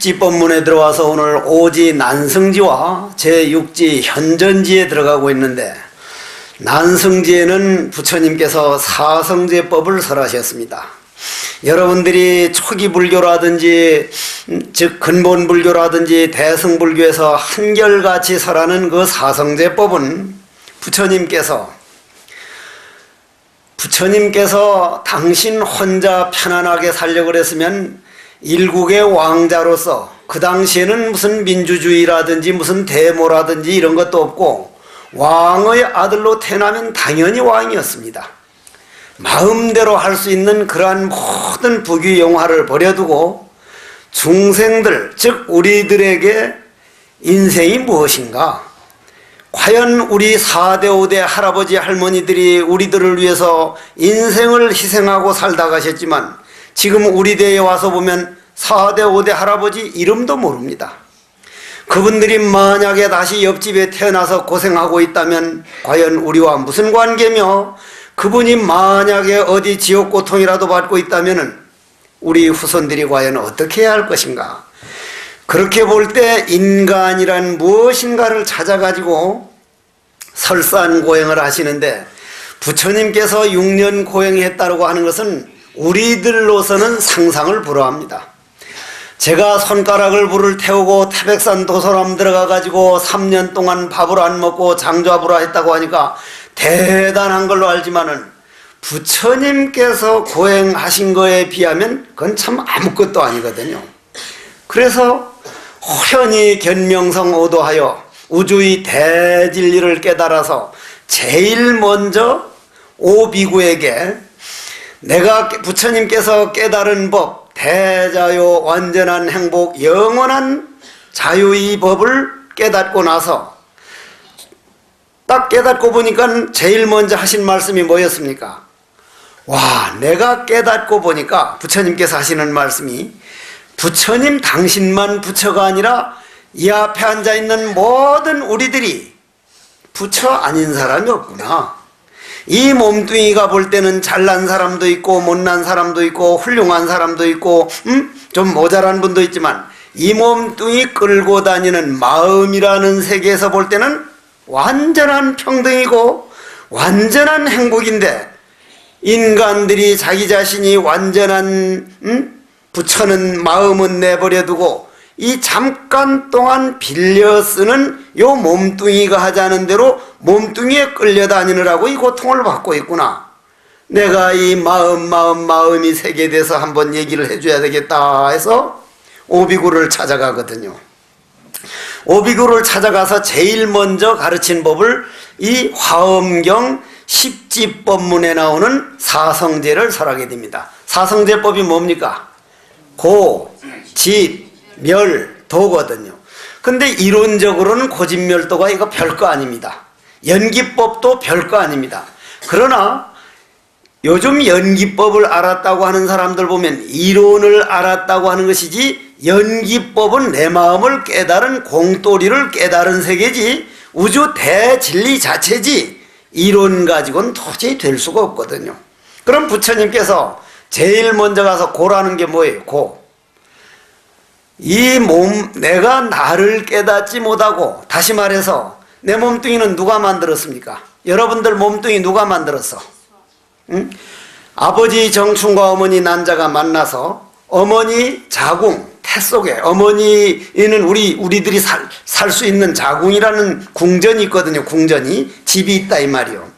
십지법문에 들어와서 오늘 오지 난승지와 제6지 현전지에 들어가고 있는데, 난승지에는 부처님께서 사성제법을 설하셨습니다. 여러분들이 초기 불교라든지 즉 근본 불교라든지 대승불교에서 한결같이 설하는 그 사성제법은 부처님께서 당신 혼자 편안하게 살려고 그랬으면 일국의 왕자로서, 그 당시에는 무슨 민주주의라든지 무슨 데모라든지 이런 것도 없고 왕의 아들로 태어나면 당연히 왕이었습니다. 마음대로 할 수 있는 그러한 모든 부귀영화를 버려두고 중생들, 즉 우리들에게 인생이 무엇인가, 과연 우리 4대 5대 할아버지 할머니들이 우리들을 위해서 인생을 희생하고 살다 가셨지만 지금 우리 대에 와서 보면 4대 5대 할아버지 이름도 모릅니다. 그분들이 만약에 다시 옆집에 태어나서 고생하고 있다면 과연 우리와 무슨 관계며, 그분이 만약에 어디 지옥고통이라도 받고 있다면 우리 후손들이 과연 어떻게 해야 할 것인가. 그렇게 볼 때 인간이란 무엇인가를 찾아가지고 설산고행을 하시는데, 부처님께서 6년 고행했다고 하는 것은 우리들로서는 상상을 불허합니다. 제가 손가락을 불을 태우고 태백산 도서람 들어가 가지고 3년 동안 밥을 안 먹고 장좌불화 했다고 하니까 대단한 걸로 알지만은, 부처님께서 고행하신 거에 비하면 그건 참 아무것도 아니거든요. 그래서 호연히 견명성 오도하여 우주의 대진리를 깨달아서 제일 먼저 오비구에게 내가 부처님께서 깨달은 법, 대자요 완전한 행복 영원한 자유의 법을 깨닫고 나서 딱 깨닫고 보니까 제일 먼저 하신 말씀이 뭐였습니까? 와, 내가 깨닫고 보니까 부처님께서 하시는 말씀이, 부처님 당신만 부처가 아니라 이 앞에 앉아있는 모든 우리들이 부처 아닌 사람이 없구나. 이 몸뚱이가 볼 때는 잘난 사람도 있고 못난 사람도 있고 훌륭한 사람도 있고 좀 모자란 분도 있지만, 이 몸뚱이 끌고 다니는 마음이라는 세계에서 볼 때는 완전한 평등이고 완전한 행복인데, 인간들이 자기 자신이 완전한 부처는 마음은 내버려두고 이 잠깐 동안 빌려 쓰는 요 몸뚱이가 하자는 대로 몸뚱이에 끌려다니느라고 이 고통을 받고 있구나. 내가 이 마음이 세계에 대해서 한번 얘기를 해줘야 되겠다 해서 오비구를 찾아가거든요. 오비구를 찾아가서 제일 먼저 가르친 법을 이 화엄경 십지법문에 나오는 사성제를 설하게 됩니다. 사성제법이 뭡니까? 고, 집, 멸, 도거든요. 근데 이론적으로는 고집멸도가 이거 별거 아닙니다. 연기법도 별거 아닙니다. 그러나 요즘 연기법을 알았다고 하는 사람들 보면 이론을 알았다고 하는 것이지, 연기법은 내 마음을 깨달은 공돌이를 깨달은 세계지 우주 대진리 자체지 이론 가지고는 도저히 될 수가 없거든요. 그럼 부처님께서 제일 먼저 가서 고라는 게 뭐예요? 고. 이 몸, 내가 나를 깨닫지 못하고, 다시 말해서 내 몸뚱이는 누가 만들었습니까? 여러분들 몸뚱이 누가 만들었어? 응? 아버지 정충과 어머니 난자가 만나서 어머니 자궁, 태 속에 어머니는 우리들이 살 수 있는 자궁이라는 궁전이 있거든요. 궁전이 집이 있다 이 말이요.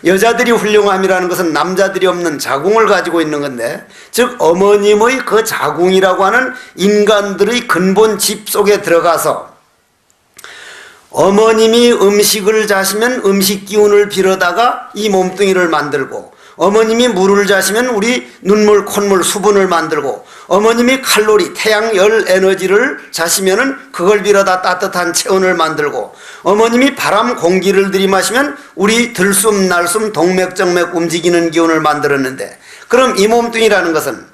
여자들이 훌륭함이라는 것은 남자들이 없는 자궁을 가지고 있는 건데, 즉 어머님의 그 자궁이라고 하는 인간들의 근본 집 속에 들어가서 어머님이 음식을 자시면 음식 기운을 빌어다가 이 몸뚱이를 만들고, 어머님이 물을 자시면 우리 눈물, 콧물, 수분을 만들고, 어머님이 칼로리, 태양열 에너지를 자시면은 그걸 빌어다 따뜻한 체온을 만들고, 어머님이 바람, 공기를 들이마시면 우리 들숨, 날숨, 동맥정맥 움직이는 기운을 만들었는데, 그럼 이 몸뚱이라는 것은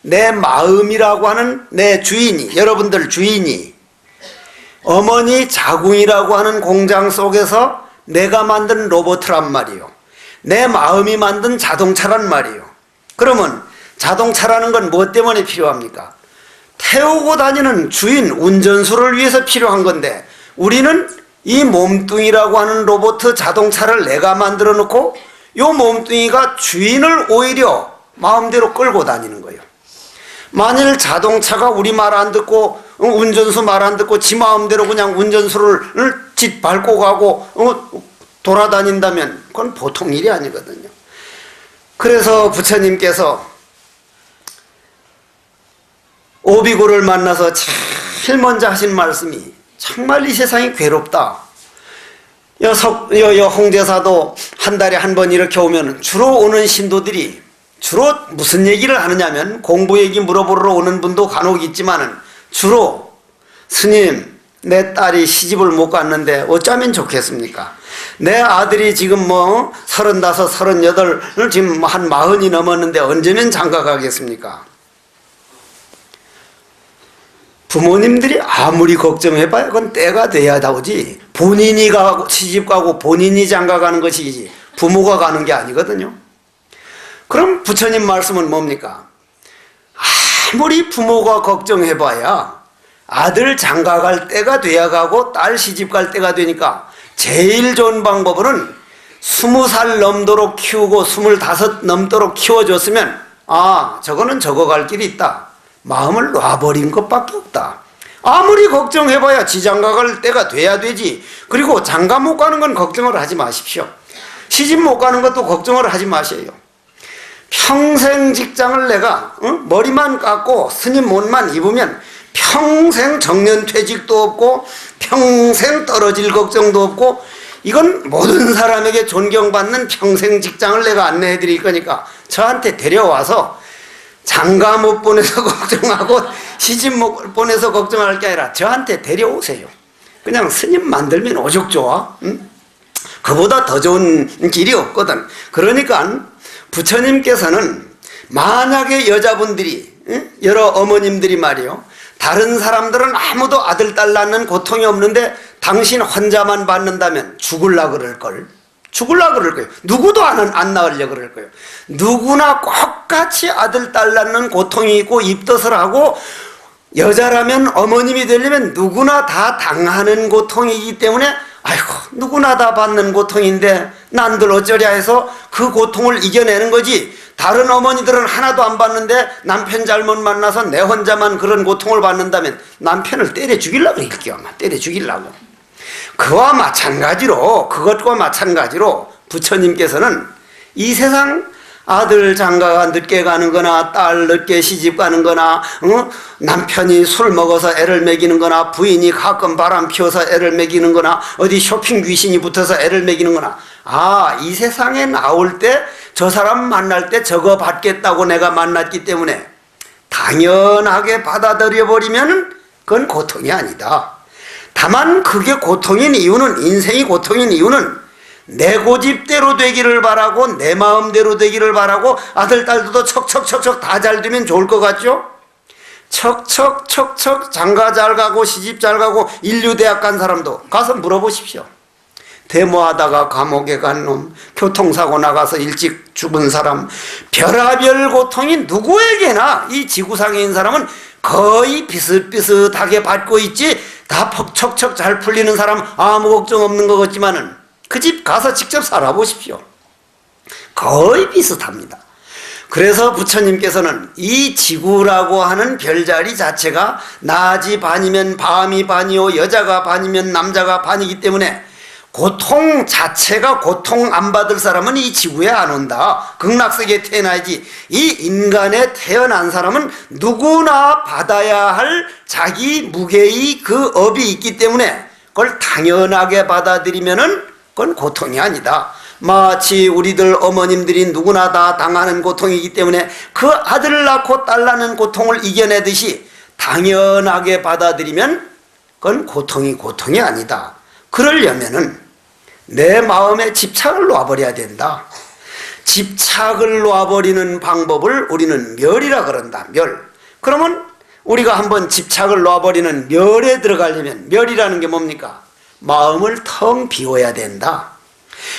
내 마음이라고 하는 내 주인이, 여러분들 주인이 어머니 자궁이라고 하는 공장 속에서 내가 만든 로봇이란 말이요. 내 마음이 만든 자동차란 말이에요. 그러면 자동차라는 건 무엇 때문에 필요합니까? 태우고 다니는 주인, 운전수를 위해서 필요한 건데 우리는 이 몸뚱이라고 하는 로봇 자동차를 내가 만들어 놓고 이 몸뚱이가 주인을 오히려 마음대로 끌고 다니는 거예요. 만일 자동차가 우리 말 안 듣고 운전수 말 안 듣고 지 마음대로 그냥 운전수를 짓 밟고 가고 돌아다닌다면 그건 보통 일이 아니거든요. 그래서 부처님께서 오비고를 만나서 제일 먼저 하신 말씀이 정말 이 세상이 괴롭다. 홍제사도 한 달에 한 번 이렇게 오면 주로 오는 신도들이 주로 무슨 얘기를 하느냐면 공부 얘기 물어보러 오는 분도 간혹 있지만은 주로 스님 내 딸이 시집을 못 갔는데 어쩌면 좋겠습니까? 내 아들이 지금 35, 38을 지금 한 40이 넘었는데 언제면 장가 가겠습니까? 부모님들이 아무리 걱정해봐야 그건 때가 돼야 나오지 본인이 가고 시집 가고 본인이 장가 가는 것이지 부모가 가는 게 아니거든요. 그럼 부처님 말씀은 뭡니까? 아무리 부모가 걱정해봐야 아들 장가 갈 때가 돼야 가고 딸 시집 갈 때가 되니까 제일 좋은 방법은 20살 넘도록 키우고 25 넘도록 키워줬으면 저거는 저거 갈 길이 있다. 마음을 놔버린 것밖에 없다. 아무리 걱정해봐야 지 장가 갈 때가 돼야 되지. 그리고 장가 못 가는 건 걱정을 하지 마십시오. 시집 못 가는 것도 걱정을 하지 마세요. 평생 직장을 내가 머리만 깎고 스님 옷만 입으면 평생 정년퇴직도 없고 평생 떨어질 걱정도 없고 이건 모든 사람에게 존경받는 평생 직장을 내가 안내해 드릴 거니까 저한테 데려와서 장가 못 보내서 걱정하고 시집 못 보내서 걱정할 게 아니라 저한테 데려오세요. 그냥 스님 만들면 오죽 좋아? 그보다 더 좋은 길이 없거든. 그러니까 부처님께서는 만약에 여자분들이 여러 어머님들이 말이요 다른 사람들은 아무도 아들 딸 낳는 고통이 없는데 당신 혼자만 받는다면 죽을라 그럴 거예요. 누구도 안 낳으려 그럴 거예요. 누구나 똑같이 아들 딸 낳는 고통이 있고 입덧을 하고 여자라면 어머님이 되려면 누구나 다 당하는 고통이기 때문에 아이고 누구나 다 받는 고통인데 난들 어쩌랴 해서 그 고통을 이겨내는 거지. 다른 어머니들은 하나도 안 받는데 남편 잘못 만나서 내 혼자만 그런 고통을 받는다면 남편을 때려 죽이려고 그럴게요. 아마 때려 죽이려고. 그것과 마찬가지로 부처님께서는 이 세상 아들 장가가 늦게 가는 거나 딸 늦게 시집 가는 거나 남편이 술 먹어서 애를 먹이는 거나 부인이 가끔 바람 피워서 애를 먹이는 거나 어디 쇼핑 귀신이 붙어서 애를 먹이는 거나 이 세상에 나올 때 저 사람 만날 때 저거 받겠다고 내가 만났기 때문에 당연하게 받아들여 버리면 그건 고통이 아니다. 다만 그게 고통인 이유는 인생이 고통인 이유는 내 고집대로 되기를 바라고 내 마음대로 되기를 바라고 아들 딸도 척척척척 다 잘 되면 좋을 것 같죠? 척척척척 장가 잘 가고 시집 잘 가고 인류대학 간 사람도 가서 물어보십시오. 데모하다가 감옥에 간 놈, 교통사고 나가서 일찍 죽은 사람, 별하별 고통이 누구에게나 이 지구상에 있는 사람은 거의 비슷비슷하게 받고 있지. 다 척척 잘 풀리는 사람 아무 걱정 없는 것 같지만은 그 집 가서 직접 살아보십시오. 거의 비슷합니다. 그래서 부처님께서는 이 지구라고 하는 별자리 자체가 낮이 반이면 밤이 반이요 여자가 반이면 남자가 반이기 때문에 고통 자체가 고통 안 받을 사람은 이 지구에 안 온다. 극락세계에 태어나야지. 이 인간에 태어난 사람은 누구나 받아야 할 자기 무게의 그 업이 있기 때문에 그걸 당연하게 받아들이면은 그건 고통이 아니다. 마치 우리들 어머님들이 누구나 다 당하는 고통이기 때문에 그 아들을 낳고 딸 낳는 고통을 이겨내듯이 당연하게 받아들이면 그건 고통이 아니다. 그러려면은 내 마음에 집착을 놔버려야 된다. 집착을 놔버리는 방법을 우리는 멸이라 그런다. 멸. 그러면 우리가 한번 집착을 놔버리는 멸에 들어가려면 멸이라는 게 뭡니까? 마음을 텅 비워야 된다.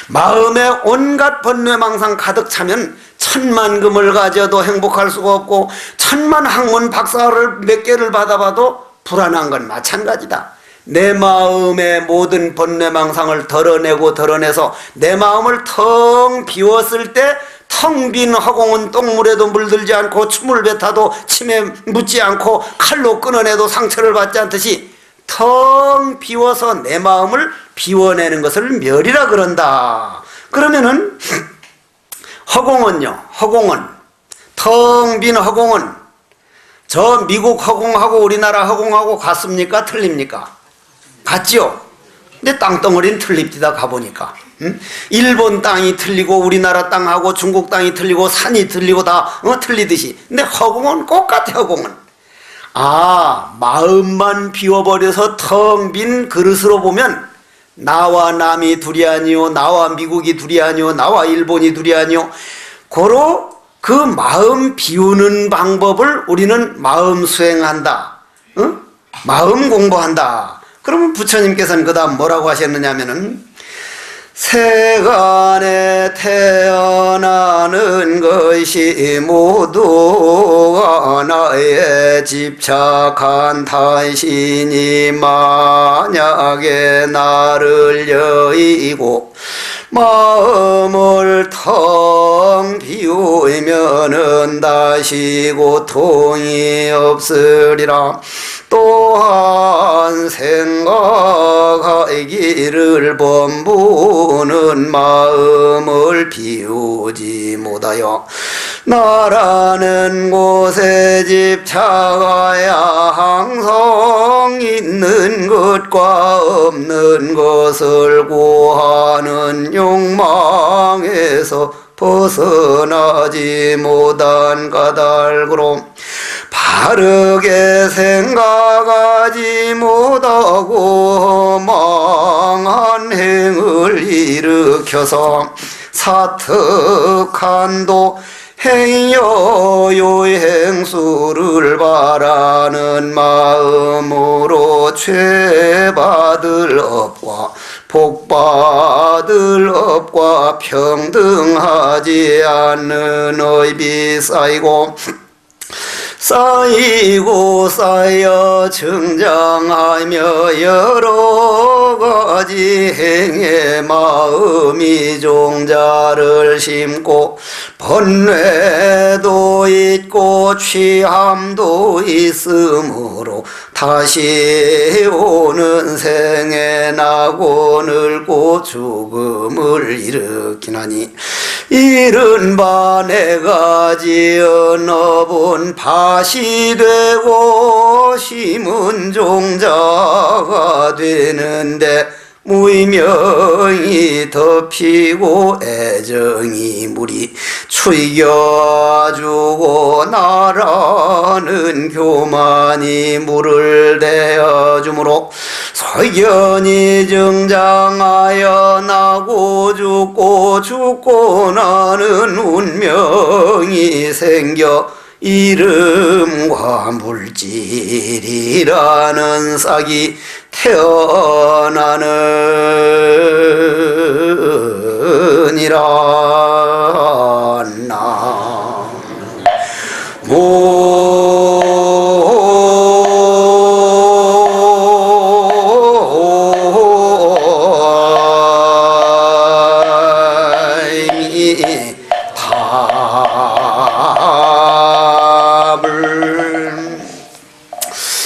마음에 온갖 번뇌망상 가득 차면 천만 금을 가져도 행복할 수가 없고 천만 학문 박사를 몇 개를 받아봐도 불안한 건 마찬가지다. 내 마음의 모든 번뇌망상을 덜어내서 내 마음을 텅 비웠을 때 텅 빈 허공은 똥물에도 물들지 않고 춤을 뱉어도 침에 묻지 않고 칼로 끊어내도 상처를 받지 않듯이 텅 비워서 내 마음을 비워내는 것을 멸이라 그런다. 그러면은 허공은요, 허공은 텅 빈 허공은 저 미국 허공하고 우리나라 허공하고 같습니까? 틀립니까? 같죠? 근데 땅덩어리는 틀립니다. 가보니까 일본 땅이 틀리고 우리나라 땅하고 중국 땅이 틀리고 산이 틀리고 다 틀리듯이. 근데 허공은 똑같아. 허공은 마음만 비워버려서 텅 빈 그릇으로 보면 나와 남이 둘이 아니요, 나와 미국이 둘이 아니요, 나와 일본이 둘이 아니요, 고로 그 마음 비우는 방법을 우리는 마음 수행한다, 마음 공부한다. 그러면 부처님께서는 그 다음 뭐라고 하셨느냐면은 세간에 태어나는 것이 모두가 나의 집착한 탄신이 만약에 나를 여의고 마음을 텅 비우면은 다시 고통이 없으리라. 또한 생각하기를 범부는 마음을 비우지 못하여 나라는 곳에 집착하여 항상 있는 것과 없는 것을 구하는 욕망에서 벗어나지 못한 까닭으로 바르게 생각하지 못하고 망한 행을 일으켜서 사특한도 행여 요행수를 바라는 마음으로 죄받을 업과 복받을 업과 평등하지 않는 업이 쌓이고 쌓여 증장하며 여러 가지 행의 마음이 종자를 심고 번뇌도 있고 취함도 있으므로 다시 오는 생에 나고 늙고 죽음을 일으키나니 이른바 내가 지은 업은 밭이 되고 심은 종자가 되는데 무의명이 덮이고 애정이 물이 추이겨주고 나라는 교만이 물을 대어주므로 석연이 증장하여 나고 죽고 나는 운명이 생겨 이름과 물질이라는 싹이 태어나느니라.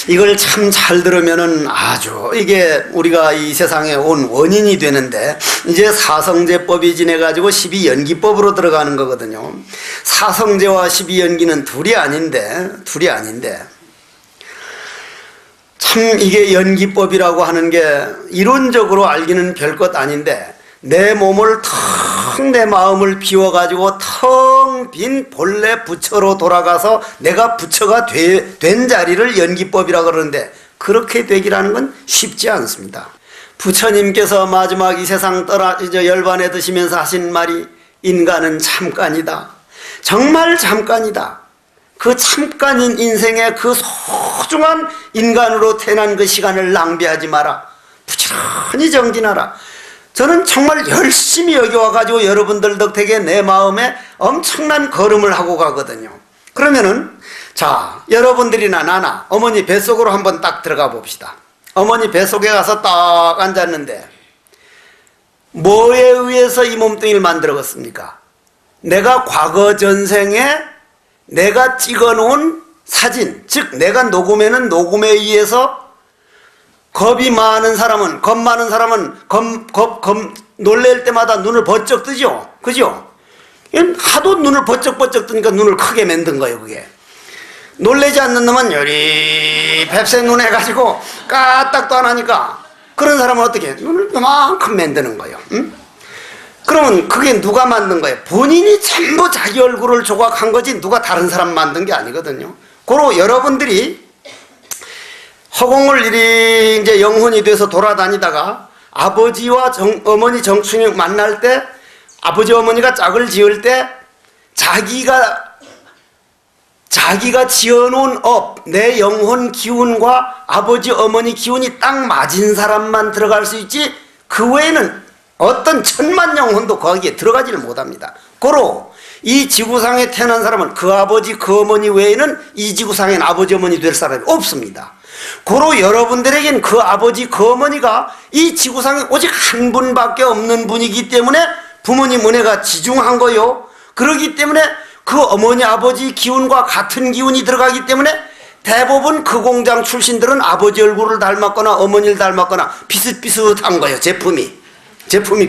이걸 참 잘 들으면은 아주 이게 우리가 이 세상에 온 원인이 되는데, 이제 사성제법이 지내가지고 12연기법으로 들어가는 거거든요. 사성제와 12연기는 둘이 아닌데 참 이게 연기법이라고 하는 게 이론적으로 알기는 별것 아닌데, 내 몸을 텅 내 마음을 비워가지고 텅 빈 본래 부처로 돌아가서 내가 부처가 된 자리를 연기법이라고 그러는데, 그렇게 되기라는 건 쉽지 않습니다. 부처님께서 마지막 이 세상 열반에 드시면서 하신 말이 인간은 잠깐이다. 정말 잠깐이다. 그 잠깐인 인생의 그 소중한 인간으로 태어난 그 시간을 낭비하지 마라. 부지런히 정진하라. 저는 정말 열심히 여기 와가지고 여러분들 덕택에 내 마음에 엄청난 걸음을 하고 가거든요. 그러면은 자, 여러분들이나 나나 어머니 뱃속으로 한번 딱 들어가 봅시다. 어머니 뱃속에 가서 딱 앉았는데 뭐에 의해서 이 몸뚱이를 만들었습니까? 내가 과거 전생에 내가 찍어놓은 사진, 즉 내가 녹음해는 녹음에 의해서 겁이 많은 사람은, 겁 많은 사람은 놀랄 때마다 눈을 번쩍 뜨죠? 그죠? 하도 눈을 번쩍 뜨니까 눈을 크게 만든 거예요, 그게. 놀래지 않는 놈은 요리 뱁새 눈 해가지고 까딱도 안 하니까 그런 사람은 어떻게 해? 눈을 요만큼 만드는 거예요. 응? 그러면 그게 누가 만든 거예요? 본인이 전부 자기 얼굴을 조각한 거지 누가 다른 사람 만든 게 아니거든요. 고로 여러분들이 허공을 이리 이제 영혼이 돼서 돌아다니다가 아버지와 어머니 정충이 만날 때 아버지 어머니가 짝을 지을 때 자기가 지어놓은 내 영혼 기운과 아버지 어머니 기운이 딱 맞은 사람만 들어갈 수 있지 그 외에는 어떤 천만 영혼도 거기에 들어가지를 못합니다. 고로 이 지구상에 태어난 사람은 그 아버지 그 어머니 외에는 이 지구상엔 아버지 어머니 될 사람이 없습니다. 고로 여러분들에겐 그 아버지 그 어머니가 이 지구상에 오직 한 분밖에 없는 분이기 때문에 부모님 은혜가 지중한 거요. 그러기 때문에 그 어머니 아버지 기운과 같은 기운이 들어가기 때문에 대부분 그 공장 출신들은 아버지 얼굴을 닮았거나 어머니를 닮았거나 비슷비슷한 거예요. 제품이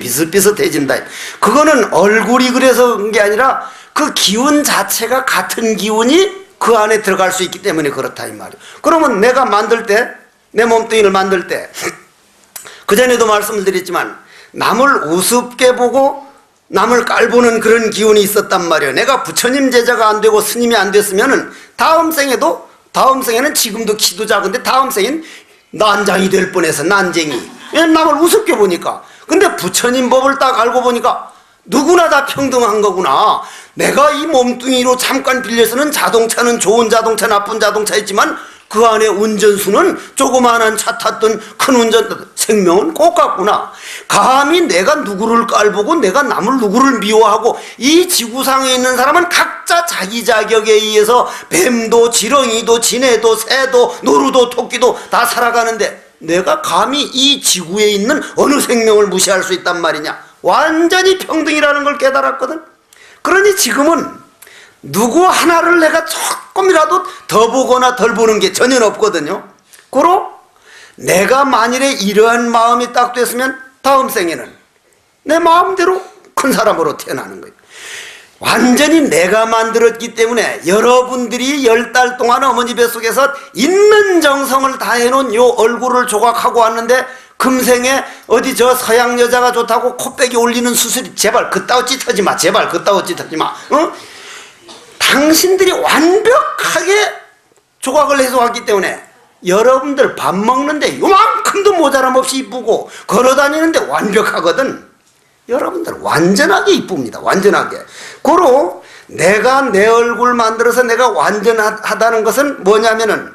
비슷비슷해진다. 그거는 얼굴이 그래서 그런 게 아니라 그 기운 자체가 같은 기운이 그 안에 들어갈 수 있기 때문에 그렇다 이 말이에요. 그러면 내가 만들 때, 내 몸뚱이를 만들 때 그전에도 말씀을 드렸지만 남을 우습게 보고 남을 깔보는 그런 기운이 있었단 말이에요. 내가 부처님 제자가 안 되고 스님이 안 됐으면은 다음 생에는 지금도 키도 작은데 다음 생엔 난장이 될 뻔해서 난쟁이. 왜 남을 우습게 보니까. 근데 부처님 법을 딱 알고 보니까 누구나 다 평등한 거구나. 내가 이 몸뚱이로 잠깐 빌려서는 자동차는 좋은 자동차 나쁜 자동차 있지만 그 안에 운전수는 조그마한 차 탔던 큰 운전 생명은 똑같구나. 감히 내가 누구를 깔보고 내가 남을 누구를 미워하고 이 지구상에 있는 사람은 각자 자기 자격에 의해서 뱀도 지렁이도 지네도 새도 노루도 토끼도 다 살아가는데 내가 감히 이 지구에 있는 어느 생명을 무시할 수 있단 말이냐. 완전히 평등이라는 걸 깨달았거든. 그러니 지금은 누구 하나를 내가 조금이라도 더 보거나 덜 보는 게 전혀 없거든요. 고로 내가 만일에 이러한 마음이 딱 됐으면 다음 생에는 내 마음대로 큰 사람으로 태어나는 거예요. 완전히 내가 만들었기 때문에 여러분들이 10달 동안 어머니 뱃속에서 있는 정성을 다해놓은 요 얼굴을 조각하고 왔는데 금생에 어디 저 서양 여자가 좋다고 코빼기 올리는 수술이 제발 그따위 짓하지 마. 제발 그따위 짓하지 마. 어? 당신들이 완벽하게 조각을 해서 왔기 때문에 여러분들 밥 먹는데 요만큼도 모자람 없이 이쁘고 걸어다니는데 완벽하거든. 여러분들 완전하게 이쁩니다. 완전하게. 고로 내가 내 얼굴 만들어서 내가 완전하다는 것은 뭐냐면은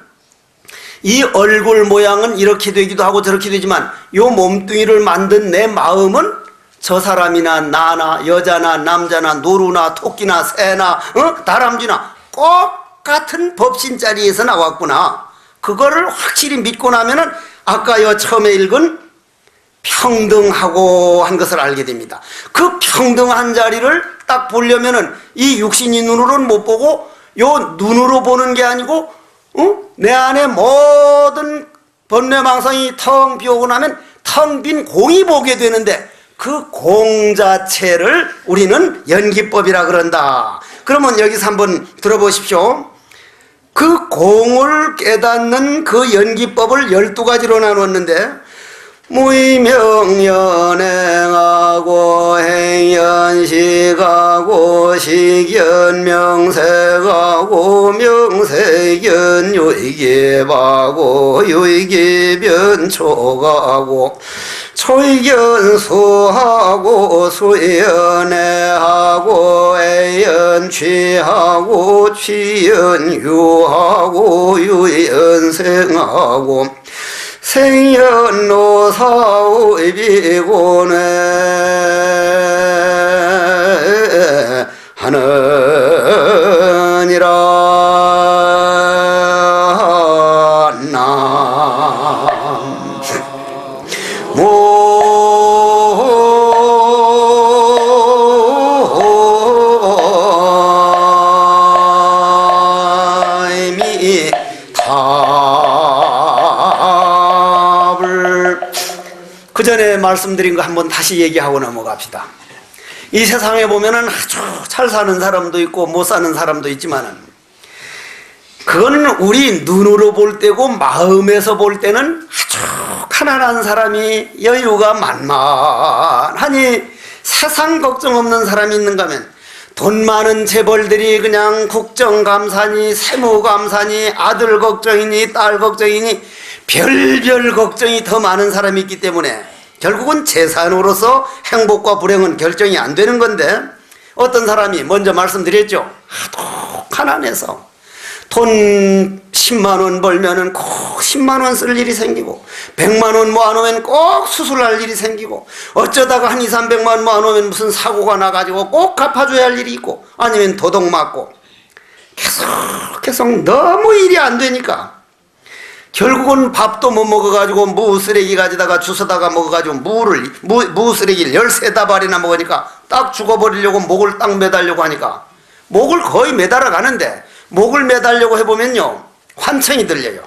이 얼굴 모양은 이렇게 되기도 하고 저렇게 되지만 요 몸뚱이를 만든 내 마음은 저 사람이나 나나 여자나 남자나 노루나 토끼나 새나 다람쥐나 똑같은 법신자리에서 나왔구나. 그거를 확실히 믿고 나면은 아까 요 처음에 읽은 평등하고 한 것을 알게 됩니다. 그 평등한 자리를 딱 보려면은 이 육신이 눈으로는 못 보고 요 눈으로 보는 게 아니고 내 안에 모든 번뇌망상이 텅 비오고 나면 텅 빈 공이 보게 되는데 그 공 자체를 우리는 연기법이라 그런다. 그러면 여기서 한번 들어보십시오. 그 공을 깨닫는 그 연기법을 12가지로 나눴는데 무의명연행하고 행연식하고 식연명색하고 명색연 요이계하고 요이계변초하고 초이견수하고 수연해하고 애연취하고 취연유하고 유연생하고 생현노사의 비고네 하느니라 그 전에 말씀드린 거 한번 다시 얘기하고 넘어갑시다. 이 세상에 보면은 아주 잘 사는 사람도 있고 못 사는 사람도 있지만은 그거는 우리 눈으로 볼 때고 마음에서 볼 때는 아주 가난한 사람이 여유가 만만하니 세상 걱정 없는 사람이 있는가 하면 돈 많은 재벌들이 그냥 국정감사니 세무감사니 아들 걱정이니 딸 걱정이니 별별 걱정이 더 많은 사람이 있기 때문에 결국은 재산으로서 행복과 불행은 결정이 안 되는 건데, 어떤 사람이 먼저 말씀드렸죠. 하도 가난해서 돈 10만 원 벌면은 꼭 10만 원 쓸 일이 생기고 100만 원 모아놓으면 꼭 수술할 일이 생기고 어쩌다가 한 2, 300만 원 모아놓으면 무슨 사고가 나가지고 꼭 갚아줘야 할 일이 있고 아니면 도둑 맞고 계속 너무 일이 안 되니까 결국은 밥도 못 먹어가지고 무 쓰레기 가지다가 주워다가 먹어가지고 무 쓰레기를 13다발이나 먹으니까 딱 죽어버리려고 목을 딱 매달려고 하니까 목을 거의 매달아 가는데, 목을 매달려고 해보면요 환청이 들려요.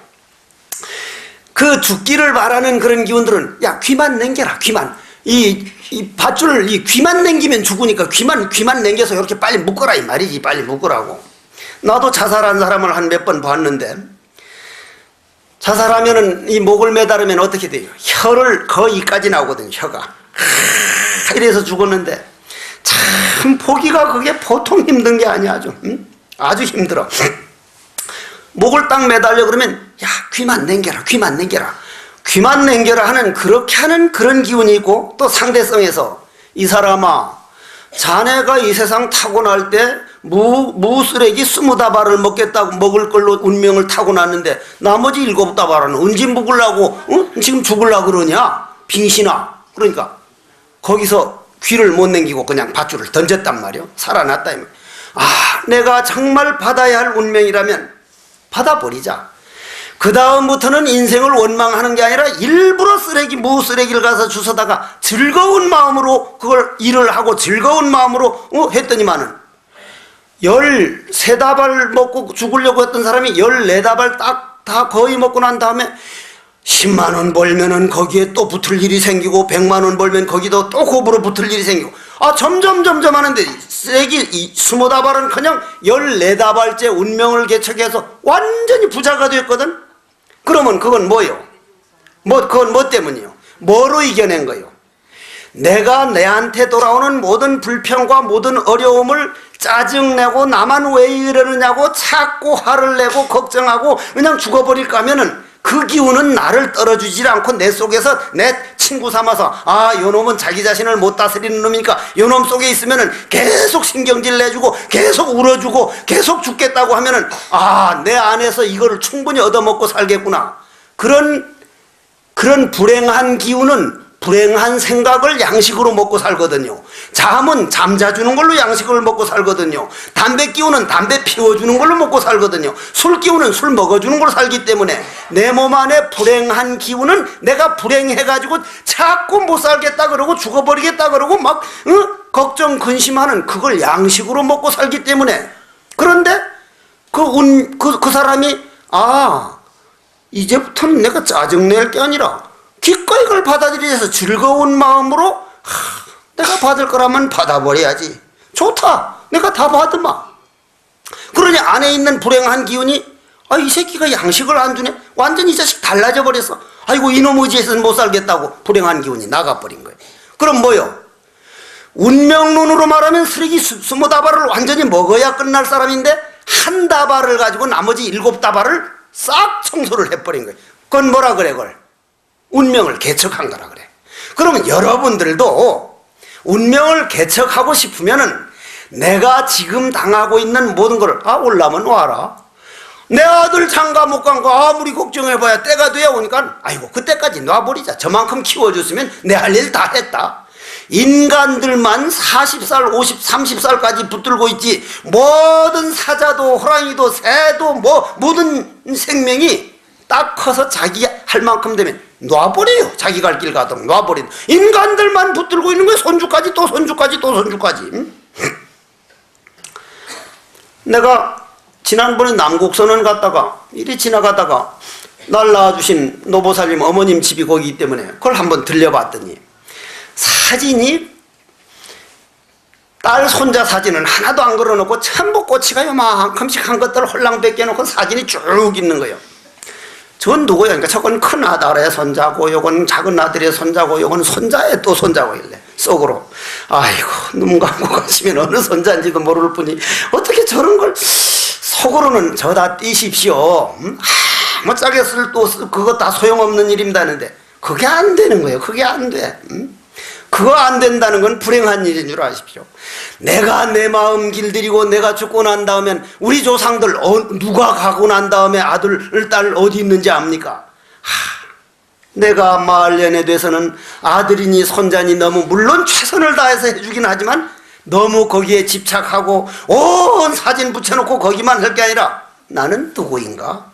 그 죽기를 바라는 그런 기운들은 야 귀만 남겨라, 귀만 이 밧줄 이 귀만 남기면 죽으니까 귀만 남겨서 이렇게 빨리 묶어라 이 말이지. 빨리 묶으라고. 나도 자살한 사람을 한 몇 번 봤는데 자살하면은 이 목을 매달으면 어떻게 돼요? 혀를 거기까지 나오거든요. 혀가 이래서 죽었는데 참 보기가 그게 보통 힘든 게 아니야. 아주 힘들어. 목을 딱 매달려 그러면 야 귀만 남겨라, 귀만 남겨라, 귀만 남겨라 하는 그렇게 하는 그런 기운이 있고, 또 상대성에서 이 사람아 자네가 이 세상 타고날 때 무 쓰레기 20다발을 먹겠다고 먹을 걸로 운명을 타고났는데 나머지 7다발은 언제 먹으려고 지금 죽으려고 그러냐 빙신아. 그러니까 거기서 귀를 못 남기고 그냥 밧줄을 던졌단 말이요. 살아났다. 아 내가 정말 받아야 할 운명이라면 받아버리자. 그 다음부터는 인생을 원망하는 게 아니라 일부러 무 쓰레기를 가서 주워다가 즐거운 마음으로 그걸 일을 하고 즐거운 마음으로 했더니만은 13다발 먹고 죽으려고 했던 사람이 14다발 딱 다 거의 먹고 난 다음에 10만 원 벌면은 거기에 또 붙을 일이 생기고 100만 원 벌면 거기도 또 곱으로 붙을 일이 생기고 점점 하는데 쓰레기 20다발은 그냥 14다발째 운명을 개척해서 완전히 부자가 됐거든. 그러면 그건 뭐요? 그건 뭐 때문이요? 뭐로 이겨낸 거요? 내가 내한테 돌아오는 모든 불평과 모든 어려움을 짜증내고 나만 왜 이러느냐고 자꾸 화를 내고 걱정하고 그냥 죽어버릴까 하면은 그 기운은 나를 떨어주질 않고 내 속에서 내 친구 삼아서 요놈은 자기 자신을 못 다스리는 놈이니까 요놈 속에 있으면은 계속 신경질 내주고 계속 울어주고 계속 죽겠다고 하면은 내 안에서 이거를 충분히 얻어먹고 살겠구나. 그런 불행한 기운은 불행한 생각을 양식으로 먹고 살거든요. 잠은 잠자주는 걸로 양식을 먹고 살거든요. 담배 기운은 담배 피워주는 걸로 먹고 살거든요. 술 기운은 술 먹어주는 걸로 살기 때문에 내 몸 안에 불행한 기운은 내가 불행해가지고 자꾸 못 살겠다 그러고 죽어버리겠다 그러고 막 걱정 근심하는 그걸 양식으로 먹고 살기 때문에. 그런데 그 사람이 이제부터는 내가 짜증낼 게 아니라 기꺼이 그걸 받아들여서 즐거운 마음으로 내가 받을 거라면 받아버려야지. 좋다. 내가 다 받으마. 그러니 안에 있는 불행한 기운이 이 새끼가 양식을 안 주네. 완전히 이 자식 달라져 버렸어. 아이고 이놈 의지에서는 못 살겠다고 불행한 기운이 나가버린 거예요. 그럼 뭐요? 운명론으로 말하면 쓰레기 20다발을 완전히 먹어야 끝날 사람인데 한 다발을 가지고 나머지 7다발을 싹 청소를 해버린 거예요. 그건 뭐라 그래 그걸? 운명을 개척한 거라 그래. 그러면 여러분들도 운명을 개척하고 싶으면은 내가 지금 당하고 있는 모든 걸 올라면 와라. 내 아들 장가 못 간 거 아무리 걱정해봐야 때가 돼야 오니까 아이고 그때까지 놔버리자. 저만큼 키워줬으면 내 할 일 다 했다. 인간들만 40살 50, 30살까지 붙들고 있지 모든 사자도 호랑이도 새도 뭐 모든 생명이 딱 커서 자기 할 만큼 되면 놔버려요. 자기 갈 길 가도록 놔버리는 인간들만 붙들고 있는 거예요. 손주까지 또 손주까지 또 손주까지. 내가 지난번에 남곡선언 갔다가 이리 지나가다가 날 낳아주신 노보살님 어머님 집이 거기이기 때문에 그걸 한번 들려봤더니 사진이 딸 손자 사진은 하나도 안 걸어놓고 전부 꼬치가 요만큼씩 한 것들 홀랑 벗겨놓고 사진이 쭉 있는 거예요. 전 누구야? 그러니까 저건 큰 아들의 손자고 요건 작은 아들의 손자고 요건 손자의 또 손자고 이래 속으로 아이고 눈 감고 가시면 어느 손자인지도 모를 뿐이 어떻게 저런 걸 속으로는 저다 띄십시오. 아무짝에 쓸 또 그거 다 소용없는 일입니다는데 그게 안 되는 거예요. 그게 안 돼. 그거 안 된다는 건 불행한 일인 줄 아십시오. 내가 내 마음 길들이고 내가 죽고 난 다음엔 우리 조상들 누가 가고 난 다음에 아들 딸 어디 있는지 압니까? 내가 말년에 돼서는 아들이니 손자니 너무 물론 최선을 다해서 해주긴 하지만 너무 거기에 집착하고 온 사진 붙여놓고 거기만 할 게 아니라 나는 누구인가?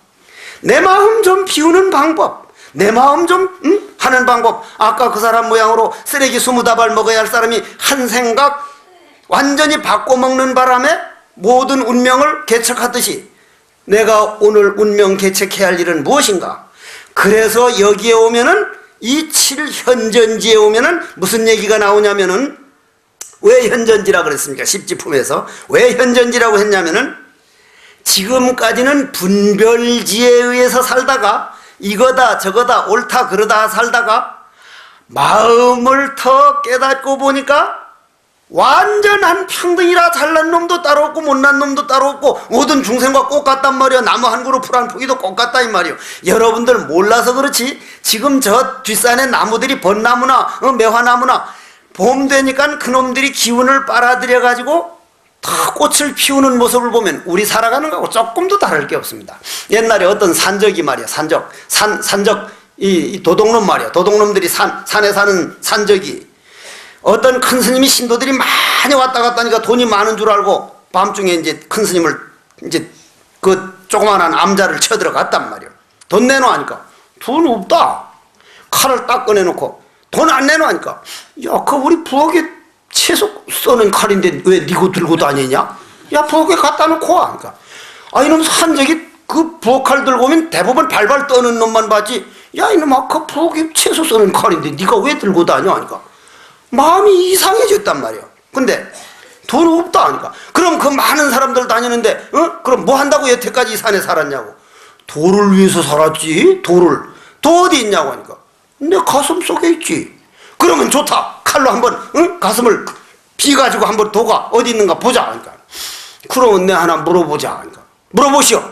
내 마음 좀 비우는 방법, 내 마음 좀 하는 방법. 아까 그 사람 모양으로 쓰레기 20다발 먹어야 할 사람이 한 생각 완전히 바꿔먹는 바람에 모든 운명을 개척하듯이 내가 오늘 운명 개척해야 할 일은 무엇인가? 그래서 여기에 오면은 이 7현전지에 오면은 무슨 얘기가 나오냐면은 왜 현전지라 그랬습니까? 십지품에서 왜 현전지라고 했냐면은 지금까지는 분별지에 의해서 살다가 이거다 저거다 옳다 그러다 살다가 마음을 더 깨닫고 보니까 완전한 평등이라 잘난 놈도 따로 없고 못난 놈도 따로 없고 모든 중생과 똑같단 말이야. 나무 한 그루 풀 한 포기도 똑같다 이 말이요. 여러분들 몰라서 그렇지 지금 저 뒷산에 나무들이 벚나무나 매화나무나 봄 되니까 그놈들이 기운을 빨아들여 가지고 다 꽃을 피우는 모습을 보면 우리 살아가는 거하고 조금도 다를 게 없습니다. 옛날에 어떤 산적이 말이야. 산적 이 도둑놈 말이야. 도둑놈들이 산에 사는 산적이 어떤 큰 스님이 신도들이 많이 왔다 갔다 하니까 돈이 많은 줄 알고 밤중에 이제 큰 스님을 이제 그 조그만한 암자를 쳐들어갔단 말이야. 돈 내놔 하니까 돈 없다. 칼을 딱 꺼내놓고 돈 안 내놔 하니까 야, 그 우리 부엌에 채소 써는 칼인데 왜 니고 들고 다니냐? 야, 부엌에 갖다 놓고 와. 그러니까 아, 이놈 산적이 그 부엌 칼 들고 오면 대부분 발발 떠는 놈만 봤지. 야, 이놈아, 그 부엌에 채소 써는 칼인데 니가 왜 들고 다녀? 하니까 마음이 이상해졌단 말이야. 근데 돈 없다 하니까 그럼 그 많은 사람들 다니는데 그럼 뭐 한다고 여태까지 이 산에 살았냐고. 도를 위해서 살았지. 도를. 도 어디 있냐고 하니까 내 가슴 속에 있지. 그러면 좋다. 칼로 한번 가슴을 비가지고 한번 도가 어디 있는가 보자. 그러니까 그러면 내 하나 물어보자. 그러니까 물어보시오.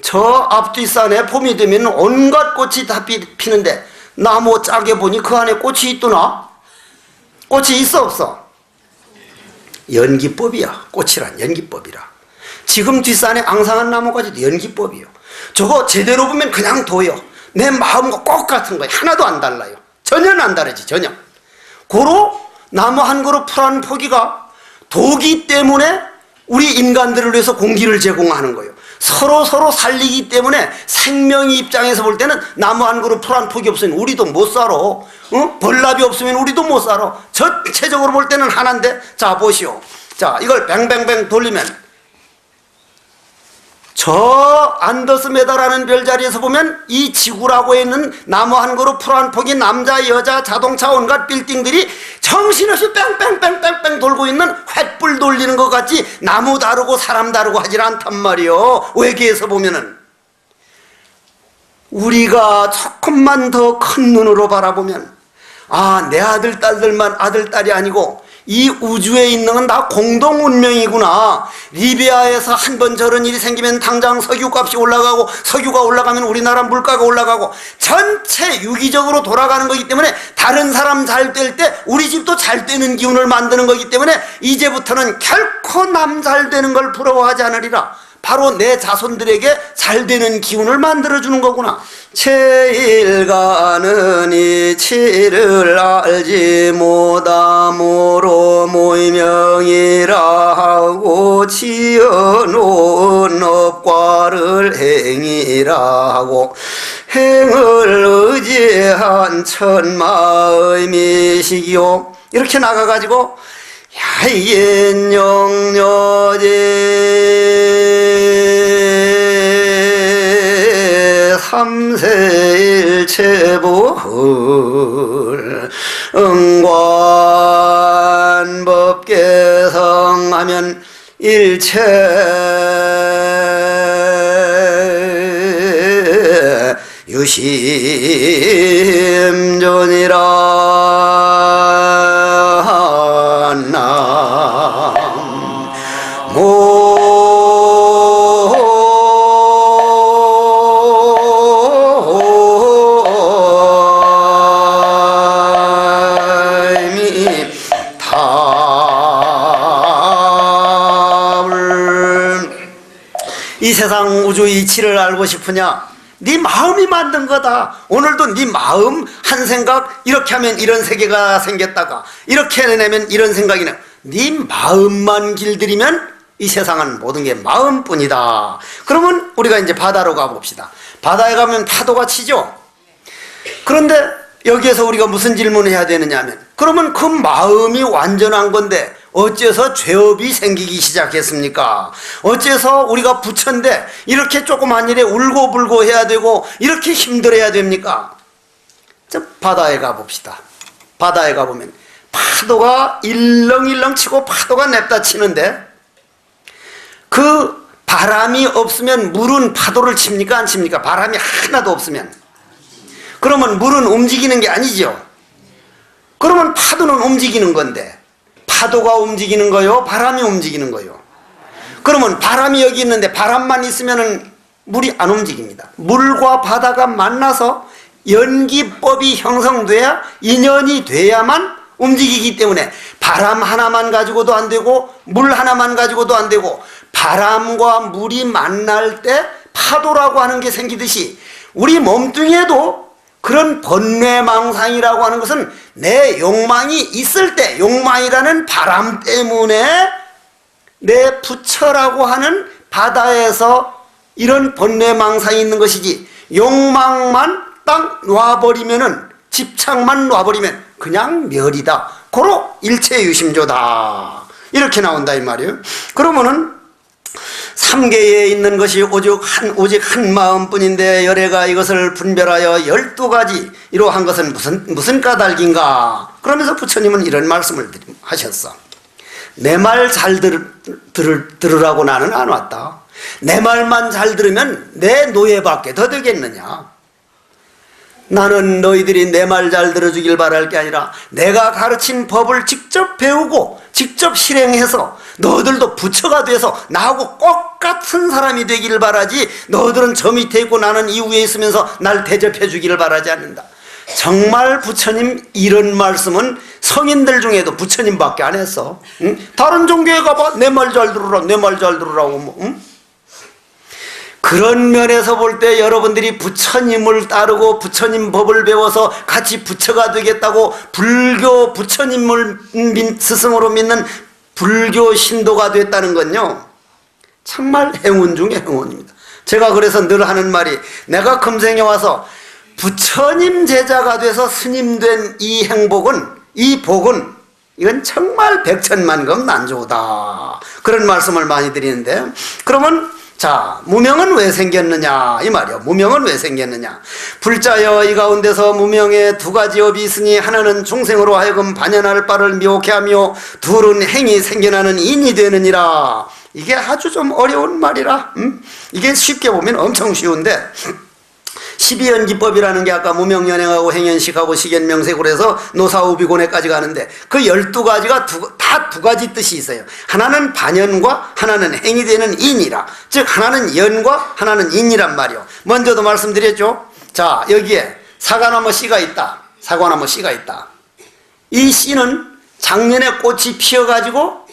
저 앞뒷산에 봄이 되면 온갖 꽃이 다 피는데 나무 짜게 보니 그 안에 꽃이 있더나? 꽃이 있어 없어? 연기법이야. 꽃이란 연기법이라. 지금 뒷산에 앙상한 나무까지도 연기법이요. 저거 제대로 보면 그냥 도요. 내 마음과 똑같은 거예요. 하나도 안 달라요. 전혀 안 다르지. 전혀. 고로 나무 한 그루 풀 한 포기가 도기 때문에 우리 인간들을 위해서 공기를 제공하는 거예요. 서로 살리기 때문에 생명의 입장에서 볼 때는 나무 한 그루 풀 한 포기 없으면 우리도 못 살아. 벌납이 없으면 우리도 못 살아. 전체적으로 볼 때는 하나인데 자 보시오. 자 이걸 뱅뱅뱅 돌리면 저 안더스 메다라는 별자리에서 보면 이 지구라고 있는 나무 한 그루 풀 한 포기 남자 여자 자동차 온갖 빌딩들이 정신없이 뺑뺑뺑뺑뺑 돌고 있는 횃불 돌리는 것 같이 나무 다르고 사람 다르고 하질 않단 말이요. 외계에서 보면은 우리가 조금만 더 큰 눈으로 바라보면 아, 내 아들 딸들만 아들 딸이 아니고 이 우주에 있는 건 다 공동 운명이구나. 리비아에서 한 번 저런 일이 생기면 당장 석유값이 올라가고 석유가 올라가면 우리나라 물가가 올라가고 전체 유기적으로 돌아가는 거기 때문에 다른 사람 잘 될 때 우리 집도 잘 되는 기운을 만드는 거기 때문에 이제부터는 결코 남 잘 되는 걸 부러워하지 않으리라. 바로 내 자손들에게 잘 되는 기운을 만들어주는 거구나. 체일가는 이치를 알지 못함으로 모이명이라 하고 지어놓은 업과를 행이라 하고 행을 의지한 천마의 미식이요. 이렇게 나가가지고 야인영녀제 삼세일체불 응관법계성하면 일체 유심존이라 이 세상 우주 이치를 알고 싶으냐? 네 마음이 만든 거다. 오늘도 네 마음 한 생각, 이렇게 하면 이런 세계가 생겼다가 이렇게 해내면 이런 생각이 나. 네 마음만 길들이면 이 세상은 모든 게 마음뿐이다. 그러면 우리가 이제 바다로 가봅시다. 바다에 가면 파도가 치죠. 그런데 여기에서 우리가 무슨 질문을 해야 되느냐 하면, 그러면 그 마음이 완전한 건데 어째서 죄업이 생기기 시작했습니까? 어째서 우리가 부처인데 이렇게 조그만 일에 울고불고 해야 되고 이렇게 힘들어야 됩니까? 바다에 가봅시다. 바다에 가보면 파도가 일렁일렁 치고 파도가 냅다 치는데, 그 바람이 없으면 물은 파도를 칩니까? 안 칩니까? 바람이 하나도 없으면. 그러면 물은 움직이는 게 아니죠. 그러면 파도는 움직이는 건데, 파도가 움직이는 거요? 바람이 움직이는 거요? 그러면 바람이 여기 있는데 바람만 있으면 물이 안 움직입니다. 물과 바다가 만나서 연기법이 형성돼야, 인연이 돼야만 움직이기 때문에 바람 하나만 가지고도 안 되고 물 하나만 가지고도 안 되고, 바람과 물이 만날 때 파도라고 하는 게 생기듯이 우리 몸뚱이에도 그런 번뇌망상이라고 하는 것은 내 욕망이 있을 때, 욕망이라는 바람 때문에 내 부처라고 하는 바다에서 이런 번뇌망상이 있는 것이지, 욕망만 딱 놔버리면은, 집착만 놔버리면 그냥 멸이다. 고로 일체유심조다. 이렇게 나온다 이 말이에요. 그러면은 삼계에 있는 것이 오직 한 마음뿐인데 열애가 이것을 분별하여 12가지 이러한 것은 무슨 까닭인가? 그러면서 부처님은 이런 말씀을 하셨어. 내 말 잘 들으라고 나는 안 왔다. 내 말만 잘 들으면 내 노예밖에 더 되겠느냐? 나는 너희들이 내 말 잘 들어주길 바랄 게 아니라 내가 가르친 법을 직접 배우고 직접 실행해서 너희들도 부처가 돼서 나하고 똑같은 사람이 되기를 바라지, 너희들은 저 밑에 있고 나는 이 위에 있으면서 날 대접해 주기를 바라지 않는다. 정말 부처님 이런 말씀은 성인들 중에도 부처님밖에 안 했어. 응? 다른 종교에 가봐. 내 말 잘 들으라, 내 말 잘 들으라고 뭐. 응? 그런 면에서 볼 때 여러분들이 부처님을 따르고 부처님 법을 배워서 같이 부처가 되겠다고 불교 부처님을 스승으로 믿는 불교 신도가 됐다는 건요, 정말 행운 중에 행운입니다. 제가 그래서 늘 하는 말이, 내가 금생에 와서 부처님 제자가 돼서 스님 된 이 행복은, 이 복은, 이건 정말 백천만금 난조다. 그런 말씀을 많이 드리는데, 그러면 자, 무명은 왜 생겼느냐 이 말이요. 무명은 왜 생겼느냐? 불자여 이 가운데서 무명에 2가지 업이 있으니, 하나는 중생으로 하여금 반연할 바를 미혹해 하며, 둘은 행이 생겨나는 인이 되느니라. 이게 아주 좀 어려운 말이라. 이게 쉽게 보면 엄청 쉬운데, 12연기법이라는 게 아까 무명연행하고 행연식하고 식연명색으로 해서 노사우비고내까지 가는데, 그 12가지가 다 2가지 뜻이 있어요. 하나는 반연과 하나는 행이 되는 인이라. 즉 하나는 연과 하나는 인이란 말이요. 먼저도 말씀드렸죠. 자, 여기에 사과나무 씨가 있다. 사과나무 씨가 있다. 이 씨는 작년에 꽃이 피어가지고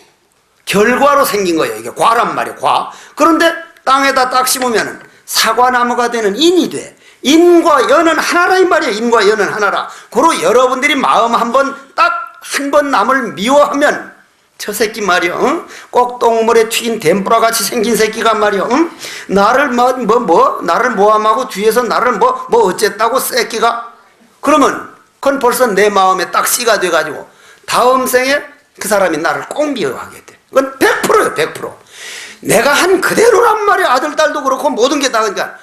결과로 생긴 거예요. 이게 과란 말이에요. 과. 그런데 땅에다 딱 심으면 사과나무가 되는 인이 돼. 인과 연은 하나라 이 말이에요. 인과 연은 하나라. 고로 여러분들이 마음 한번 딱 한 번 남을 미워하면 저 새끼 말이요, 응? 꼭 똥물에 튀긴 덴뿌라 같이 생긴 새끼가 말이요, 응? 나를 나를 모함하고 뒤에서 나를 어쨌다고 새끼가. 그러면 그건 벌써 내 마음에 딱 씨가 돼가지고 다음 생에 그 사람이 나를 꼭 미워하게 돼. 그건 100%예요, 100%. 내가 한 그대로란 말이야. 아들, 딸도 그렇고 모든 게 다. 그러니까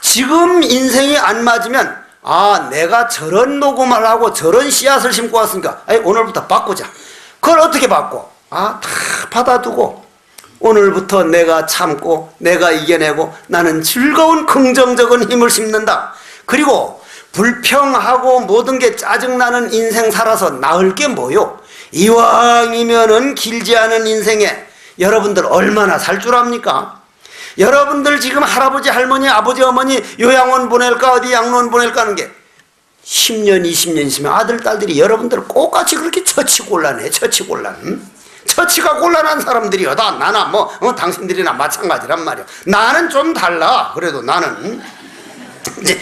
지금 인생이 안 맞으면, 아, 내가 저런 녹음을 하고 저런 씨앗을 심고 왔으니까 오늘부터 바꾸자. 그걸 어떻게 바꿔? 다 받아두고 오늘부터 내가 참고 내가 이겨내고 나는 즐거운 긍정적인 힘을 심는다. 그리고 불평하고 모든 게 짜증나는 인생 살아서 나을 게 뭐요? 이왕이면은 길지 않은 인생에 여러분들 얼마나 살 줄 압니까? 여러분들 지금 할아버지, 할머니, 아버지, 어머니 요양원 보낼까 어디 양로원 보낼까 하는 게 10년, 20년 있으면 아들, 딸들이 여러분들을 똑같이 그렇게 처치곤란해. 처치곤란. 처치가 곤란한 사람들이요. 나나 당신들이나 마찬가지란 말이야. 나는 좀 달라. 그래도 나는 이제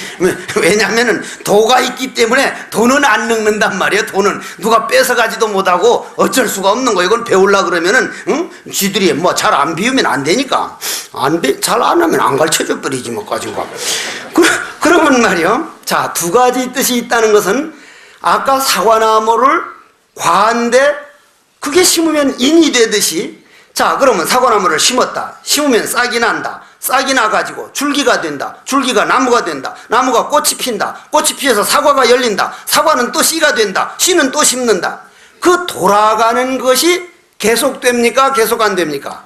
왜냐면은 도가 있기 때문에 돈은 안 늙는단 말이야. 돈은 누가 뺏어가지도 못하고 어쩔 수가 없는 거. 이건 배우려 그러면은 쥐들이 잘 안 비우면 안 되니까 잘 안 하면 안 가르쳐줘 버리지 가지고. 그러면 말이요, 자, 두 가지 뜻이 있다는 것은 아까 사과나무를 과한데 그게 심으면 인이 되듯이, 자, 그러면 사과나무를 심었다. 심으면 싹이 난다. 싹이 나가지고 줄기가 된다. 줄기가 나무가 된다. 나무가 꽃이 핀다. 꽃이 피어서 사과가 열린다. 사과는 또 씨가 된다. 씨는 또 심는다. 그 돌아가는 것이 계속됩니까? 계속 안 됩니까?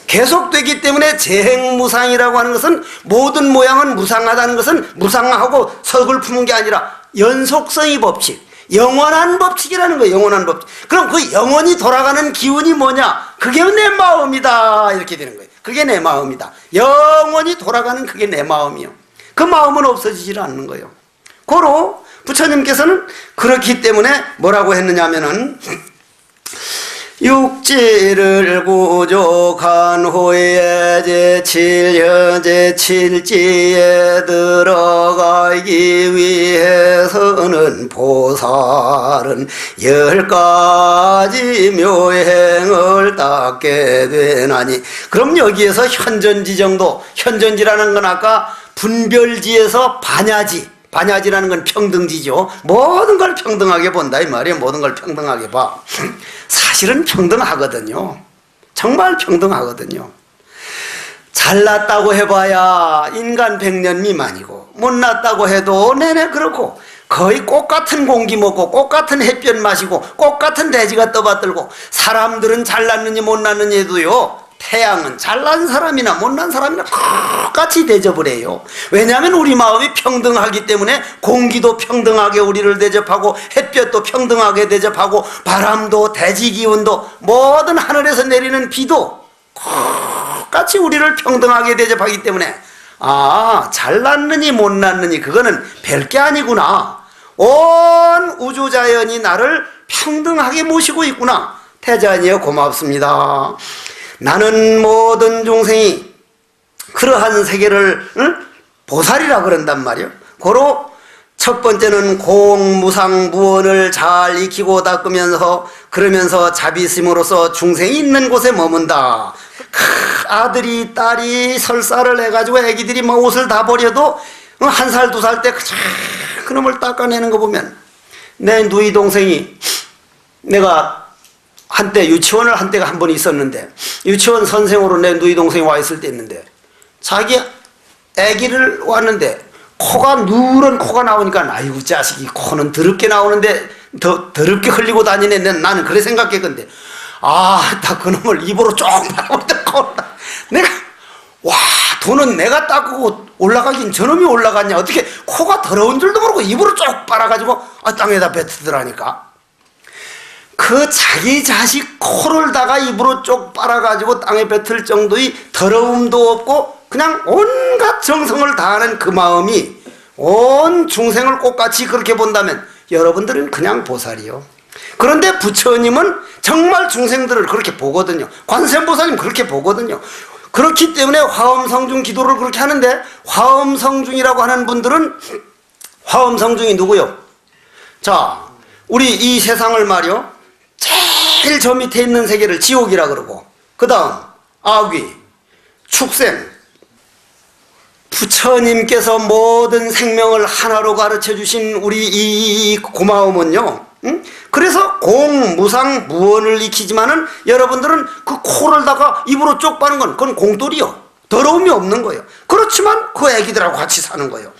계속되기 때문에 재행무상이라고 하는 것은, 모든 모양은 무상하다는 것은 무상하고 서글품은 게 아니라 연속성의 법칙, 영원한 법칙이라는 거예요. 영원한 법칙. 그럼 그 영원히 돌아가는 기운이 뭐냐? 그게 내 마음이다. 이렇게 되는 거예요. 그게 내 마음이다. 영원히 돌아가는 그게 내 마음이요. 그 마음은 없어지질 않는 거예요. 고로 부처님께서는 그렇기 때문에 뭐라고 했느냐 하면은, 육지를 구족한 후에 제7현 제7지에 들어가기 위해서는 보살은 10가지 묘행을 닦게 되나니. 그럼 여기에서 현전지정도, 현전지라는 건 아까 분별지에서 반야지라는 건 평등지죠. 모든 걸 평등하게 본다 이 말이에요. 모든 걸 평등하게 봐. 사실은 평등하거든요. 정말 평등하거든요. 잘났다고 해봐야 인간 100년 미만이고, 못났다고 해도 내내 그렇고, 거의 꽃같은 공기 먹고 꽃같은 햇볕 마시고 꽃같은 돼지가 떠받들고, 사람들은 잘났느니 못났느니 해도요, 태양은 잘난 사람이나 못난 사람이나 똑같이 대접을 해요. 왜냐하면 우리 마음이 평등하기 때문에 공기도 평등하게 우리를 대접하고, 햇볕도 평등하게 대접하고, 바람도 대지기운도 모든 하늘에서 내리는 비도 똑같이 우리를 평등하게 대접하기 때문에, 잘났느니 못났느니 그거는 별게 아니구나. 온 우주자연이 나를 평등하게 모시고 있구나. 태자니여 고맙습니다. 나는 모든 중생이 그러한 세계를 보살이라 그런단 말이요. 고로 첫 번째는 공무상무원을 잘 익히고 닦으면서, 그러면서 자비심으로써 중생이 있는 곳에 머문다. 아들이 딸이 설사를 해가지고 애기들이 옷을 다 버려도 1살 2살 때 그놈을 닦아내는 거 보면, 내 누이 동생이, 내가 한때 유치원을 한 때가 한 번 있었는데, 유치원 선생으로 내 누이 동생이 와 있을 때 있는데, 자기 아기를 왔는데 코가, 누런 코가 나오니까, 아이고 자식이 코는 더럽게 나오는데 더 더럽게 흘리고 다니네. 나는 그래 생각했건데, 다 그놈을 입으로 쭉 빨아버렸다. 내가 돈은 내가 닦고 올라가긴 저놈이 올라갔냐. 어떻게 코가 더러운 줄도 모르고 입으로 쭉 빨아가지고 땅에다 뱉으더라니까. 그 자기 자식 코를 다가 입으로 쪽 빨아가지고 땅에 뱉을 정도의 더러움도 없고 그냥 온갖 정성을 다하는 그 마음이 온 중생을 꽃같이 그렇게 본다면 여러분들은 그냥 보살이요. 그런데 부처님은 정말 중생들을 그렇게 보거든요. 관세음보살님 그렇게 보거든요. 그렇기 때문에 화엄성중 기도를 그렇게 하는데, 화엄성중이라고 하는 분들은, 화엄성중이 누구요? 자, 우리 이 세상을 말이요, 제일 저 밑에 있는 세계를 지옥이라 그러고, 그 다음 아귀, 축생, 부처님께서 모든 생명을 하나로 가르쳐 주신 우리 이 고마움은요, 응? 그래서 공무상 무언을 익히지만은 여러분들은 그 코를다가 입으로 쪽 빠는 건 그건 공돌이요, 더러움이 없는 거예요. 그렇지만 그 애기들하고 같이 사는 거예요.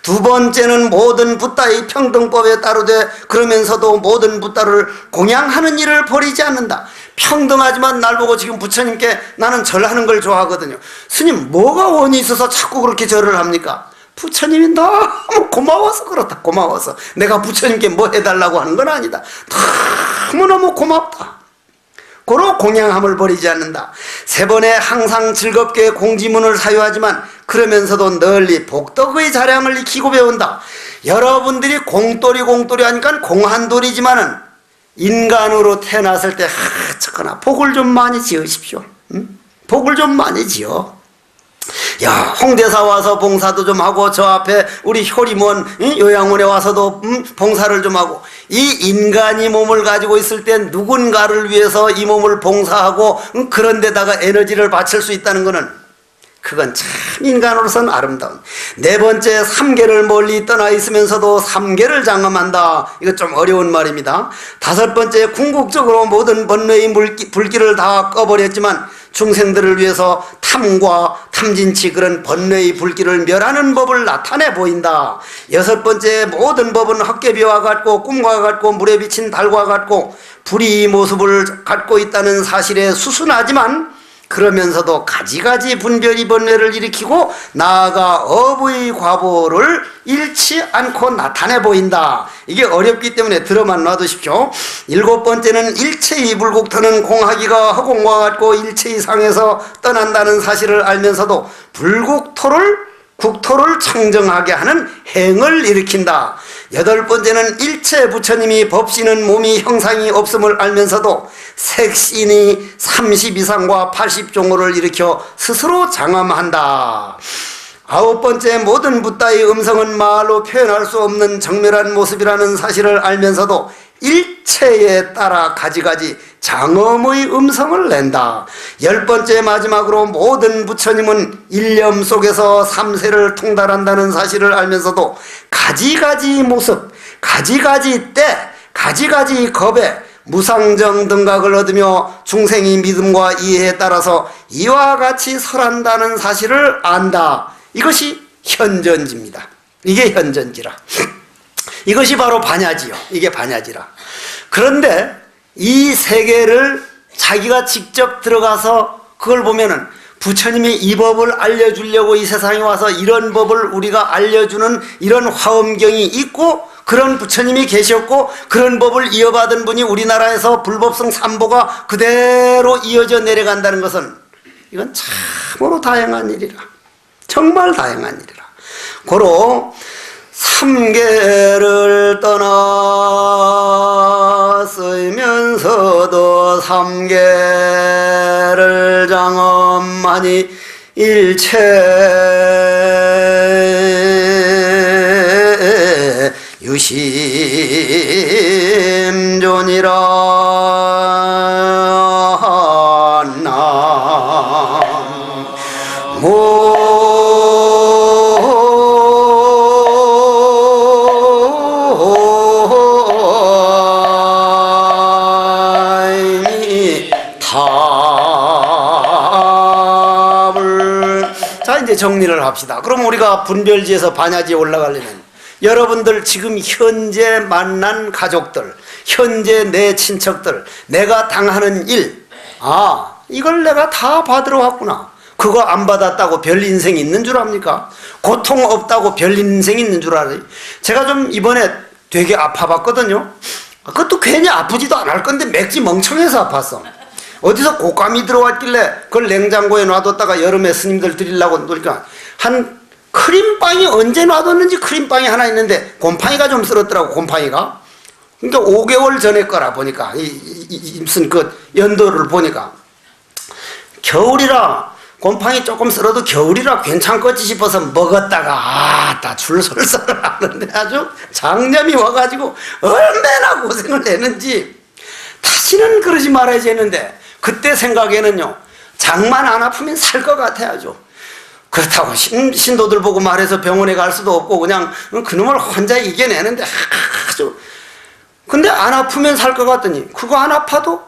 두 번째는 모든 붓다의 평등법에 따르되 그러면서도 모든 붓다를 공양하는 일을 버리지 않는다. 평등하지만 날 보고 지금 부처님께 나는 절하는 걸 좋아하거든요. 스님, 뭐가 원이 있어서 자꾸 그렇게 절을 합니까? 부처님이 너무 고마워서 그렇다. 고마워서. 내가 부처님께 뭐 해달라고 하는 건 아니다. 너무너무 고맙다. 고로 공양함을 버리지 않는다. 세 번에 항상 즐겁게 공지문을 사유하지만 그러면서도 널리 복덕의 자량을 익히고 배운다. 여러분들이 공돌이 하니까 공한돌이지만은 인간으로 태어났을 때 하찮거나 복을 좀 많이 지으십시오. 응? 복을 좀 많이 지어. 야, 홍대사 와서 봉사도 좀 하고, 저 앞에 우리 효림원 요양원에 와서도 봉사를 좀 하고, 이 인간이 몸을 가지고 있을 때 누군가를 위해서 이 몸을 봉사하고 그런 데다가 에너지를 바칠 수 있다는 것은 그건 참 인간으로서는 아름다운. 네 번째, 삼계를 멀리 떠나 있으면서도 삼계를 장엄한다. 이거 좀 어려운 말입니다. 다섯 번째, 궁극적으로 모든 번뇌의 불길을 다 꺼버렸지만 중생들을 위해서 탐과 탐진치 그런 번뇌의 불길을 멸하는 법을 나타내 보인다. 여섯 번째, 모든 법은 헛개비와 같고 꿈과 같고 물에 비친 달과 같고 불이 모습을 갖고 있다는 사실에 수순하지만 그러면서도 가지가지 분별이 번뇌를 일으키고 나아가 업의 과보를 잃지 않고 나타내 보인다. 이게 어렵기 때문에 들어만 놔두십시오. 일곱 번째는 일체의 불국토는 공하기가 허공과 같고 일체의 상에서 떠난다는 사실을 알면서도 국토를 청정하게 하는 행을 일으킨다. 여덟 번째는 일체 부처님이 법신은 몸이 형상이 없음을 알면서도 색신이 30 이상과 80종호를 일으켜 스스로 장엄한다. 아홉 번째, 모든 붓다의 음성은 말로 표현할 수 없는 정밀한 모습이라는 사실을 알면서도 일체에 따라 가지가지 장엄의 음성을 낸다. 열 번째, 마지막으로 모든 부처님은 일념 속에서 삼세를 통달한다는 사실을 알면서도 가지가지 모습, 가지가지 때, 가지가지 겁에 무상정 등각을 얻으며 중생의 믿음과 이해에 따라서 이와 같이 설한다는 사실을 안다. 이것이 현전지입니다. 이게 현전지라. 이것이 바로 반야지요. 이게 반야지라. 그런데 이 세계를 자기가 직접 들어가서 그걸 보면은 부처님이 이 법을 알려주려고 이 세상에 와서 이런 법을 우리가 알려주는 이런 화엄경이 있고 그런 부처님이 계셨고 그런 법을 이어받은 분이 우리나라에서 불법성 삼보가 그대로 이어져 내려간다는 것은 이건 참으로 다양한 일이라. 정말 다양한 일이라. 고로 삼계를 떠나 쓰면서도 삼계를 장엄하니 일체 유심존이라 나무 정리를 합시다. 그럼 우리가 분별지에서 반야지에 올라가려면 여러분들 지금 현재 만난 가족들, 현재 내 친척들, 내가 당하는 일, 이걸 내가 다 받으러 왔구나. 그거 안 받았다고 별 인생이 있는 줄 압니까? 고통 없다고 별 인생이 있는 줄 알아요? 제가 좀 이번에 되게 아파봤거든요. 그것도 괜히 아프지도 않을 건데 맥지 멍청해서 아팠어. 어디서 곶감이 들어왔길래 그걸 냉장고에 놔뒀다가 여름에 스님들 드리려고 놓으니까 한 크림빵이 언제 놔뒀는지 크림빵이 하나 있는데 곰팡이가 좀 쓸었더라고. 곰팡이가. 그러니까 5개월 전에 거라 보니까 무슨 그 연도를 보니까 겨울이라 곰팡이 조금 쓸어도 겨울이라 괜찮겠지 싶어서 먹었다가 아따 줄설설을 하는데 아주 장염이 와가지고 얼마나 고생을 했는지 다시는 그러지 말아야지 했는데 그때 생각에는요 장만 안 아프면 살 것 같아야죠. 그렇다고 신도들 보고 말해서 병원에 갈 수도 없고 그냥 그놈을 혼자 이겨내는데 아주 근데 안 아프면 살 것 같더니 그거 안 아파도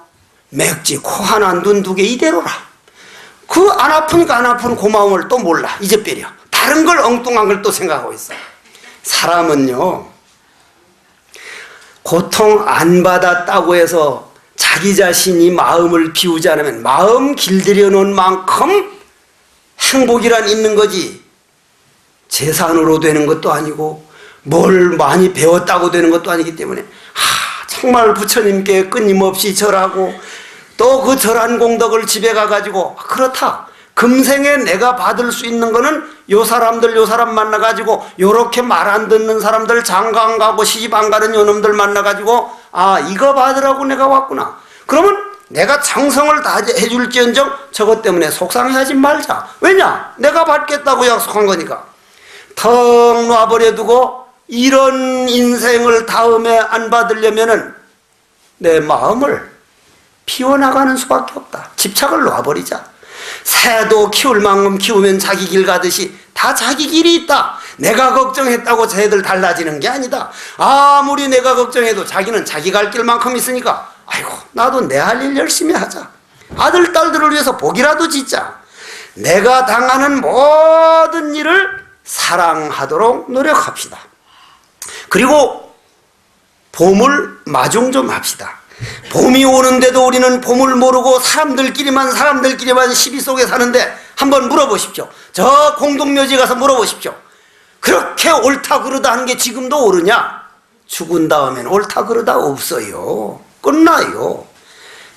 맥지 코 하나 눈 두 개 이대로라. 그 안 아프니까 안 아픈 고마움을 또 몰라. 이제 빼려 다른 걸 엉뚱한 걸 또 생각하고 있어. 사람은요 고통 안 받았다고 해서 자기 자신이 마음을 비우지 않으면 마음 길들여 놓은 만큼 행복이란 있는 거지 재산으로 되는 것도 아니고 뭘 많이 배웠다고 되는 것도 아니기 때문에 정말 부처님께 끊임없이 절하고 또 그 절한 공덕을 집에 가가지고 그렇다 금생에 내가 받을 수 있는 거는 요 사람들 요 사람 만나가지고 요렇게 말 안 듣는 사람들 장가 안 가고 시집 안 가는 요놈들 만나가지고 이거 받으라고 내가 왔구나. 그러면 내가 정성을 다 해줄지언정 저것 때문에 속상해하지 말자. 왜냐? 내가 받겠다고 약속한 거니까. 턱 놔버려 두고 이런 인생을 다음에 안 받으려면은 내 마음을 피워나가는 수밖에 없다. 집착을 놔버리자. 새도 키울 만큼 키우면 자기 길 가듯이 다 자기 길이 있다. 내가 걱정했다고 쟤들 달라지는 게 아니다. 아무리 내가 걱정해도 자기는 자기 갈 길만큼 있으니까 아이고 나도 내 할 일 열심히 하자. 아들 딸들을 위해서 복이라도 짓자. 내가 당하는 모든 일을 사랑하도록 노력합시다. 그리고 봄을 마중 좀 합시다. 봄이 오는데도 우리는 봄을 모르고 사람들끼리만 시비 속에 사는데 한번 물어보십시오. 저 공동묘지 가서 물어보십시오. 그렇게 옳다 그르다 하는 게 지금도 옳으냐? 죽은 다음엔 옳다 그르다 없어요. 끝나요.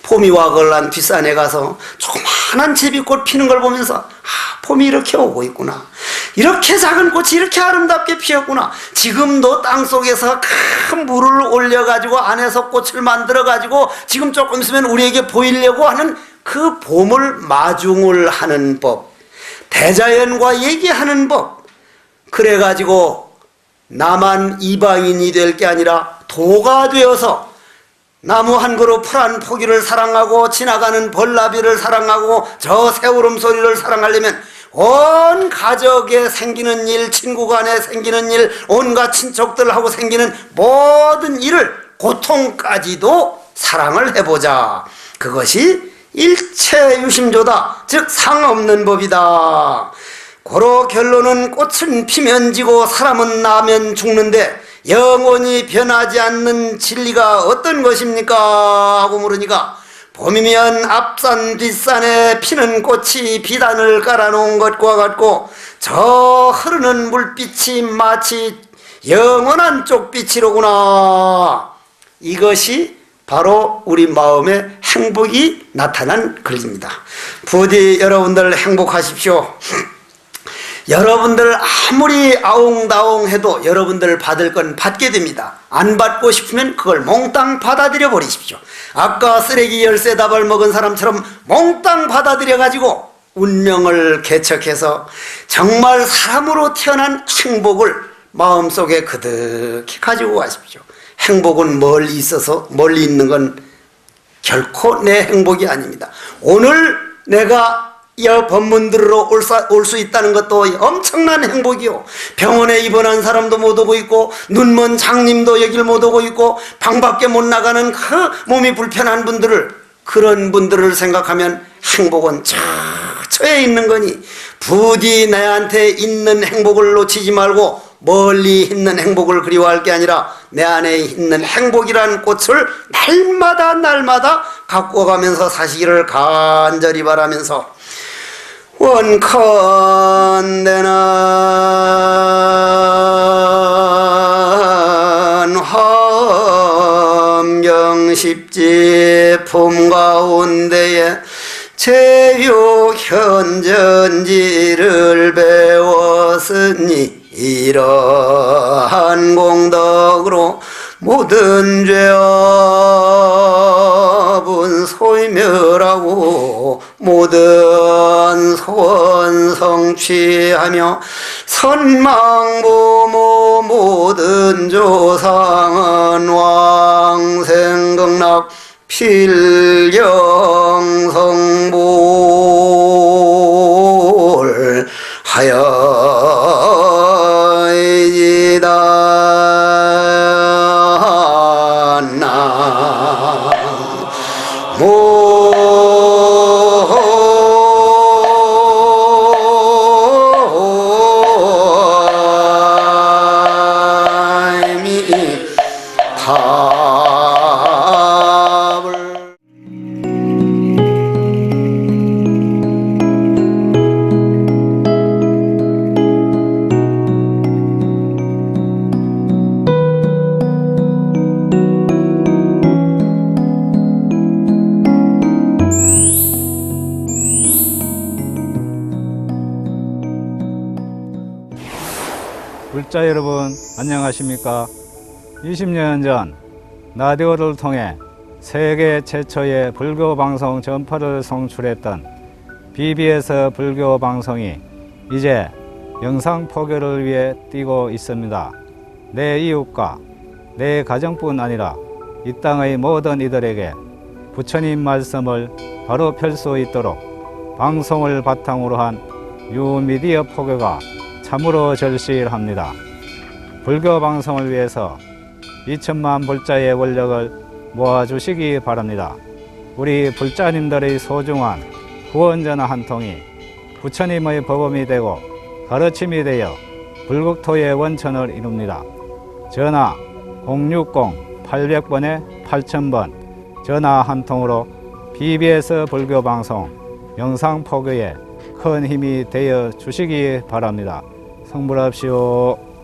봄이 와걸란 뒷산에 가서 조그마한 제비꽃 피는 걸 보면서 봄이 이렇게 오고 있구나. 이렇게 작은 꽃이 이렇게 아름답게 피었구나. 지금도 땅속에서 큰 물을 올려가지고 안에서 꽃을 만들어가지고 지금 조금 있으면 우리에게 보이려고 하는 그 봄을 마중을 하는 법, 대자연과 얘기하는 법. 그래가지고 나만 이방인이 될 게 아니라 도가 되어서 나무 한 그루 풀한 포기를 사랑하고 지나가는 벌나비를 사랑하고 저 새우름 소리를 사랑하려면 온 가족에 생기는 일, 친구 간에 생기는 일, 온갖 친척들하고 생기는 모든 일을 고통까지도 사랑을 해보자. 그것이 일체유심조다. 즉 상없는 법이다. 고로 결론은 꽃은 피면 지고 사람은 나면 죽는데 영원히 변하지 않는 진리가 어떤 것입니까? 하고 물으니까 봄이면 앞산 뒷산에 피는 꽃이 비단을 깔아놓은 것과 같고 저 흐르는 물빛이 마치 영원한 쪽빛이로구나. 이것이 바로 우리 마음의 행복이 나타난 글입니다. 부디 여러분들 행복하십시오. 여러분들 아무리 아웅다웅 해도 여러분들 받을 건 받게 됩니다. 안 받고 싶으면 그걸 몽땅 받아들여 버리십시오. 아까 쓰레기 13다발 먹은 사람처럼 몽땅 받아들여 가지고 운명을 개척해서 정말 사람으로 태어난 행복을 마음속에 그득히 가지고 가십시오. 행복은 멀리 있어서 멀리 있는 건 결코 내 행복이 아닙니다. 오늘 내가 이 법문 들으러 올 수 있다는 것도 엄청난 행복이요. 병원에 입원한 사람도 못 오고 있고 눈먼 장님도 여길 못 오고 있고 방밖에 못 나가는 그 몸이 불편한 분들을 그런 분들을 생각하면 행복은 저에 있는 거니 부디 내한테 있는 행복을 놓치지 말고 멀리 있는 행복을 그리워할 게 아니라 내 안에 있는 행복이란 꽃을 날마다 가꾸어가면서 사시기를 간절히 바라면서 원컨대는 환경십지 품 가운데에 제육현전지를 배웠으니 이러한 공덕으로 모든 죄업은 소멸하고 모든 소원 성취하며 선망부모 모든 조상은 왕생극락 필경성볼 하여이지다 나모미타불 불자 여러분 안녕하십니까? 20년 전 라디오를 통해 세계 최초의 불교 방송 전파를 송출했던 BBS 불교 방송이 이제 영상 포교를 위해 뛰고 있습니다. 내 이웃과 내 가정뿐 아니라 이 땅의 모든 이들에게 부처님 말씀을 바로 펼 수 있도록 방송을 바탕으로 한 뉴미디어 포교가 참으로 절실합니다. 불교 방송을 위해서 2천만 불자의 원력을 모아주시기 바랍니다. 우리 불자님들의 소중한 후원전화 한 통이 부처님의 법음이 되고 가르침이 되어 불국토의 원천을 이룹니다. 전화 060-800번에 8000번 전화 한 통으로 BBS 불교 방송 영상 포교에 큰 힘이 되어 주시기 바랍니다. 성불합시오.